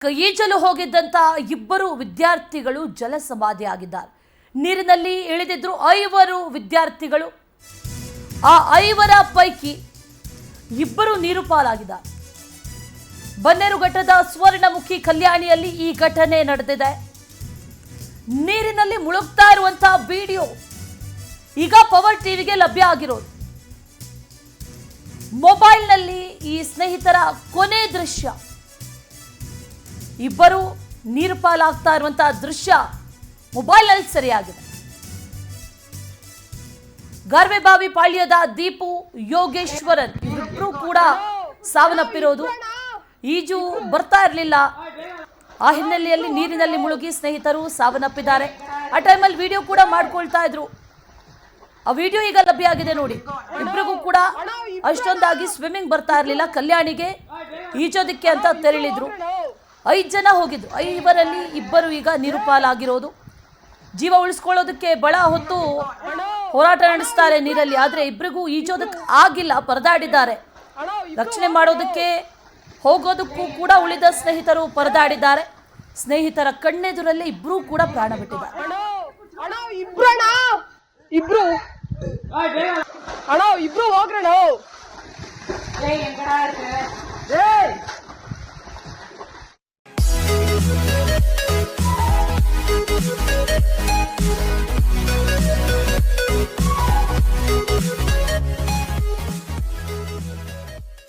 ಈಜಲು ಹೋಗಿದ್ದಂತ ಇಬ್ಬರು ವಿದ್ಯಾರ್ಥಿಗಳು ಜಲಸಮಾಧಿ ಆಗಿದ್ದಾರೆ. ನೀರಿನಲ್ಲಿ ಇಳಿದಿದ್ರು 5 ವಿದ್ಯಾರ್ಥಿಗಳು. ಆ 5ರ ಪೈಕಿ ಇಬ್ಬರು ನೀರು ಪಾಲಾಗಿದ್ದಾರೆ. ಬನ್ನೇರುಘಟ್ಟದ ಸುವರ್ಣಮುಖಿ ಕಲ್ಯಾಣಿಯಲ್ಲಿ ಈ ಘಟನೆ ನಡೆದಿದೆ. ನೀರಿನಲ್ಲಿ ಮುಳುಗ್ತಾ ಇರುವಂತಹ ವಿಡಿಯೋ ಈಗ ಪವರ್ ಟಿವಿಗೆ ಲಭ್ಯ ಆಗಿರೋದು. ಮೊಬೈಲ್ನಲ್ಲಿ ಈ ಸ್ನೇಹಿತರ ಕೊನೆ ದೃಶ್ಯ, ಇಬ್ಬರು ನೀರು ಪಾಲಾಗ್ತಾ ಇರುವಂತಹ ದೃಶ್ಯ ಮೊಬೈಲ್ನಲ್ಲಿ ಸೆರೆಯಾಗಿದೆ. ಗಾರ್ವೆಬಾವಿ ಪಾಳ್ಯದ ದೀಪು, ಯೋಗೇಶ್ವರನ್ ಇಬ್ಬರು ಕೂಡ ಸಾವನ್ನಪ್ಪಿರೋದು. ಈಜು ಬರ್ತಾ ಇರಲಿಲ್ಲ. ಆ ಹಿನ್ನೆಲೆಯಲ್ಲಿ ನೀರಿನಲ್ಲಿ ಮುಳುಗಿ ಸ್ನೇಹಿತರು ಸಾವನ್ನಪ್ಪಿದ್ದಾರೆ. ಆ ಟೈಮಲ್ಲಿ ವಿಡಿಯೋ ಕೂಡ ಮಾಡ್ಕೊಳ್ತಾ ಇದ್ರು. ಆ ವಿಡಿಯೋ ಈಗ ಲಭ್ಯ ಆಗಿದೆ ನೋಡಿ. ಇಬ್ಬರಿಗೂ ಕೂಡ ಅಷ್ಟೊಂದಾಗಿ ಸ್ವಿಮ್ಮಿಂಗ್ ಬರ್ತಾ ಇರಲಿಲ್ಲ. ಕಲ್ಯಾಣಿಗೆ ಈಜೋದಿಕ್ಕೆ ಅಂತ ತೆರಳಿದ್ರು. 5 ಜನ ಹೋಗಿದ್ರು. 5ರಲ್ಲಿ ಇಬ್ಬರು ಈಗ ನೀರು ಪಾಲಾಗಿರೋದು. ಜೀವ ಉಳಿಸ್ಕೊಳ್ಳೋದಕ್ಕೆ ಬಹಳ ಹೊತ್ತು ಹೋರಾಟ ನಡೆಸ್ತಾರೆ ನೀರಲ್ಲಿ. ಆದರೆ ಇಬ್ಬರಿಗೂ ಈಜೋದಕ್ಕೆ ಆಗಿಲ್ಲ, ಪರದಾಡಿದ್ದಾರೆ. ರಕ್ಷಣೆ ಮಾಡೋದಕ್ಕೆ ಹೋಗೋದಕ್ಕೂ ಕೂಡ ಉಳಿದ ಸ್ನೇಹಿತರು ಪರದಾಡಿದ್ದಾರೆ. ಸ್ನೇಹಿತರ ಕಣ್ಣೆದುರಲ್ಲೇ ಇಬ್ಬರೂ ಕೂಡ ಪ್ರಾಣ ಬಿಟ್ಟಿದ್ದಾರೆ. ಇಬ್ರು ಹೋಗ್ರಣ.